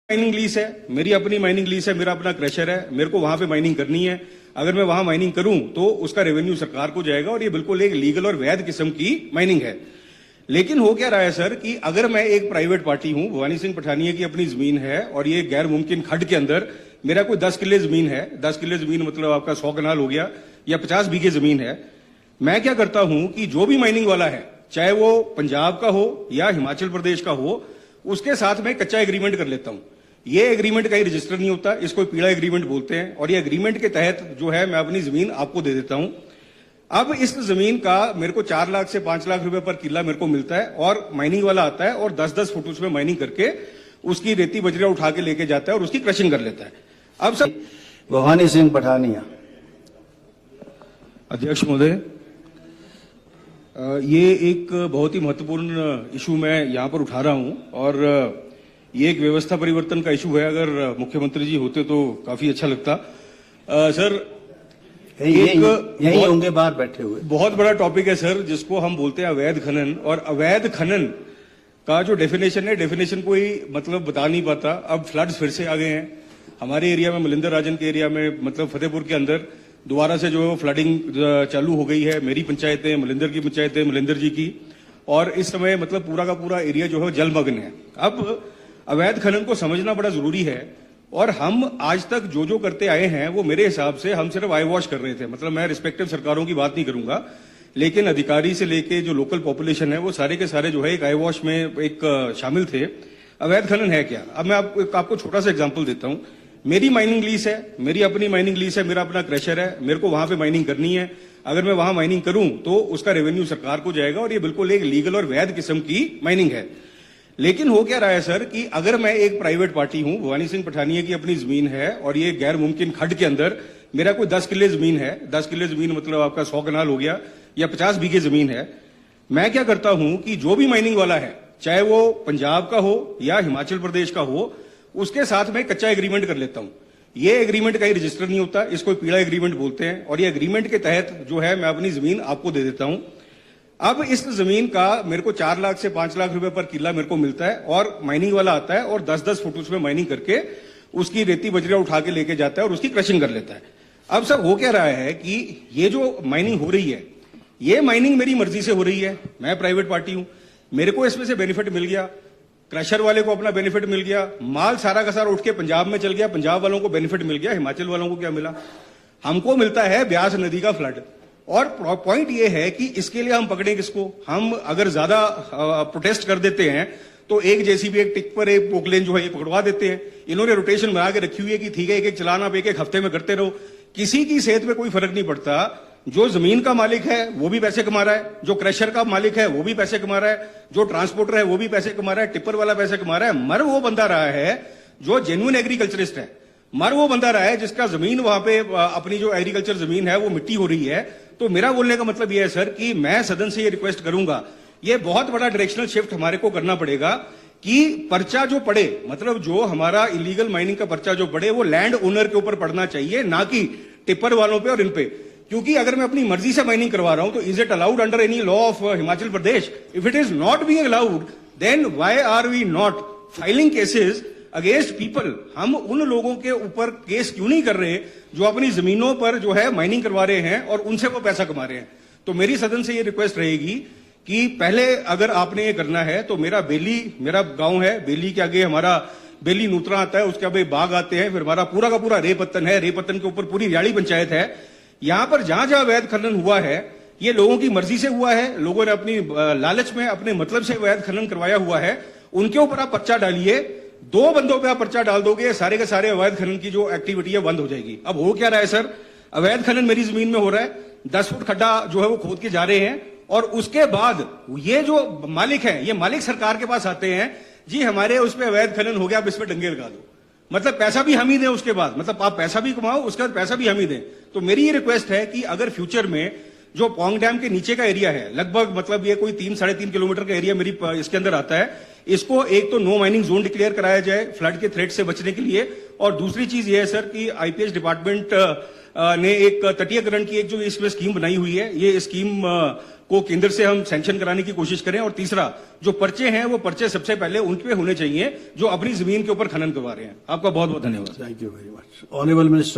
Mining lease है, मेरी अपनी माइनिंग लीज है, मेरा अपना क्रशर है, मेरे को वहां पे माइनिंग करनी है। अगर मैं वहां माइनिंग करूं तो उसका रेवेन्यू सरकार को जाएगा और ये बिल्कुल एक लीगल और वैध किस्म की माइनिंग है। लेकिन हो क्या रहा है सर कि अगर मैं एक प्राइवेट पार्टी हूं, भवानी सिंह पठानिया की अपनी जमीन है और ये गैर मुमकिन खड्ड के अंदर मेरा कोई 10 किले जमीन है, 10 किले जमीन मतलब आपका 100 कनाल हो गया या 50 बीघे जमीन है। मैं क्या करता हूं कि जो भी माइनिंग वाला है, चाहे वो पंजाब का हो या हिमाचल प्रदेश का हो, उसके साथ मैं कच्चा एग्रीमेंट कर लेता हूं। ये एग्रीमेंट कहीं रजिस्टर नहीं होता, इसको पीड़ा एग्रीमेंट बोलते हैं और ये एग्रीमेंट के तहत जो है मैं अपनी जमीन आपको दे देता हूं। अब इस जमीन का मेरे को 4 लाख से 5 लाख रुपए पर किला मेरे को मिलता है और माइनिंग वाला आता है और 10-10 फुट उसमें माइनिंग करके उसकी रेती बजरिया उठा के लेके जाता है और उसकी क्रशिंग कर लेता है। अब सब भवानी सिंह पठानिया। अध्यक्ष महोदय, ये एक बहुत ही महत्वपूर्ण इशू मैं यहां पर उठा रहा हूं और ये एक व्यवस्था परिवर्तन का इशू है। अगर मुख्यमंत्री जी होते तो काफी अच्छा लगता। सर यही होंगे बाहर बैठे हुए। बहुत बड़ा टॉपिक है सर, जिसको हम बोलते हैं अवैध खनन। और अवैध खनन का जो डेफिनेशन है, डेफिनेशन कोई मतलब बता नहीं पाता। अब फ्लड्स फिर से आ गए हैं हमारे एरिया में, मलिंदर राजन के एरिया में, मतलब फतेहपुर के अंदर दोबारा से जो फ्लडिंग चालू हो गई है। मेरी पंचायतें, मलिंदर की पंचायतें, मलिंदर जी की, और इस समय मतलब पूरा का पूरा एरिया जो है जलमग्न है। अब अवैध खनन को समझना बड़ा जरूरी है और हम आज तक जो करते आए हैं वो मेरे हिसाब से हम सिर्फ आई वॉश कर रहे थे। मतलब मैं रिस्पेक्टिव सरकारों की बात नहीं करूंगा, लेकिन अधिकारी से लेके जो लोकल पॉपुलेशन है वो सारे के सारे जो है एक आई वॉश में एक शामिल थे। अवैध खनन है क्या? अब मैं आपको छोटा सा एग्जाम्पल देता हूं। मेरी माइनिंग लीज है, मेरी अपनी माइनिंग लीज है, मेरा अपना क्रशर है, मेरे को वहां पे माइनिंग करनी है। अगर मैं वहां माइनिंग करूं तो उसका रेवेन्यू सरकार को जाएगा और ये बिल्कुल एक लीगल और वैध किस्म की माइनिंग है। लेकिन हो क्या रहा है सर कि अगर मैं एक प्राइवेट पार्टी हूं, भवानी सिंह पठानिया की अपनी जमीन है और ये गैर मुमकिन खड्ड के अंदर मेरा कोई 10 किले जमीन है, 10 किले जमीन मतलब आपका 100 कनाल हो गया या 50 बीघे जमीन है। मैं क्या करता हूं कि जो भी माइनिंग वाला है, चाहे वो पंजाब का हो या हिमाचल प्रदेश का हो, उसके साथ मैं कच्चा एग्रीमेंट कर लेता हूं। ये एग्रीमेंट कहीं रजिस्टर नहीं होता, इसको पीड़ा एग्रीमेंट बोलते हैं और ये एग्रीमेंट के तहत जो है मैं अपनी जमीन आपको दे देता हूं। अब इस जमीन का मेरे को 4 लाख से 5 लाख रुपए पर किला मेरे को मिलता है और माइनिंग वाला आता है और 10-10 फुट उसमें माइनिंग करके उसकी रेती बजरिया उठा के लेके जाता है और उसकी क्रशिंग कर लेता है। अब सर हो क्या रहा है कि ये जो माइनिंग हो रही है, ये माइनिंग मेरी मर्जी से हो रही है। मैं प्राइवेट पार्टी हूं, मेरे को इसमें से बेनिफिट मिल गया, क्रशर वाले को अपना बेनिफिट मिल गया, माल सारा का सारा उठ के पंजाब में चल गया, पंजाब वालों को बेनिफिट मिल गया। हिमाचल वालों को क्या मिला? हमको मिलता है ब्यास नदी का फ्लड। और पॉइंट ये है कि इसके लिए हम पकड़े किसको? हम अगर ज्यादा प्रोटेस्ट कर देते हैं तो एक जेसीबी, एक टिप्पर, एक पोकलेन जो है ये पकड़वा देते हैं। इन्होंने रोटेशन बना के रखी हुई है कि ठीक है, एक चलान आप एक हफ्ते में करते रहो। किसी की सेहत में कोई फर्क नहीं पड़ता। जो जमीन का मालिक है वो भी पैसे कमा रहा है, जो क्रशर का मालिक है वो भी पैसे कमा रहा है, जो ट्रांसपोर्टर है वो भी पैसे कमा रहा है, टिप्पर वाला पैसे कमा रहा है। मर वो बंदा रहा है जो जेन्युइन एग्रीकल्चरिस्ट है, मर वो बंदा रहा है जिसका जमीन वहां पे अपनी जो एग्रीकल्चर जमीन है वो मिट्टी हो रही है। तो मेरा बोलने का मतलब यह है सर कि मैं सदन से ये रिक्वेस्ट करूंगा, ये बहुत बड़ा डायरेक्शनल शिफ्ट हमारे को करना पड़ेगा कि पर्चा जो पड़े, मतलब जो हमारा इलीगल माइनिंग का पर्चा जो पड़े वो लैंड ओनर के ऊपर पड़ना चाहिए, ना कि टिप्पर वालों पे और इन पे। क्योंकि अगर मैं अपनी मर्जी से माइनिंग करवा रहा हूं तो is it allowed under any law of Himachal Pradesh? If it is not being allowed, then why are we not filing cases against people? हम उन लोगों के ऊपर केस क्यों नहीं कर रहे जो अपनी जमीनों पर जो है माइनिंग करवा रहे हैं और उनसे वो पैसा कमा रहे हैं? तो मेरी सदन से ये रिक्वेस्ट रहेगी कि पहले अगर आपने ये करना है तो मेरा बेली, मेरा गांव है, बेली के आगे हमारा बेली नूतरा आता है, उसके आगे बाग आते हैं, फिर हमारा पूरा का पूरा रेपत्तन है, रेपत्तन के ऊपर पूरी रियाड़ी पंचायत है। यहां पर जहां जहां अवैध खनन हुआ है ये लोगों की मर्जी से हुआ है, लोगों ने अपनी लालच में अपने मतलब से अवैध खनन करवाया हुआ है। उनके ऊपर आप पर्चा डालिए, 2 बंदों पे आप पर्चा डाल दोगे, सारे के सारे अवैध खनन की जो एक्टिविटी है बंद हो जाएगी। अब हो क्या रहा है सर? अवैध खनन मेरी जमीन में हो रहा है, 10 फुट खड्डा जो है वो खोद के जा रहे हैं और उसके बाद ये जो मालिक है, ये मालिक सरकार के पास आते हैं, जी हमारे उस पर अवैध खनन हो गया, आप इस पर डंगे लगा दो। मतलब पैसा भी हम ही दें उसके बाद, मतलब आप पैसा भी कमाओ, उसके बाद पैसा भी हम ही दें। तो मेरी ये रिक्वेस्ट है कि अगर फ्यूचर में जो पोंग डैम के नीचे का एरिया है, लगभग मतलब ये कोई 3-3.5 किलोमीटर का एरिया मेरी इसके अंदर आता है, इसको एक तो नो माइनिंग जोन डिक्लेयर कराया जाए फ्लड के थ्रेट से बचने के लिए। और दूसरी चीज ये है सर कि आईपीएच डिपार्टमेंट ने एक तटीयकरण की एक जो इसमें स्कीम बनाई हुई है, ये स्कीम को केंद्र से हम सैंक्शन कराने की कोशिश करें। और तीसरा, जो पर्चे हैं वो पर्चे सबसे पहले उन पे होने चाहिए जो अपनी जमीन के ऊपर खनन करवा रहे हैं। आपका बहुत बहुत धन्यवाद। Thank you very much. Honorable Minister.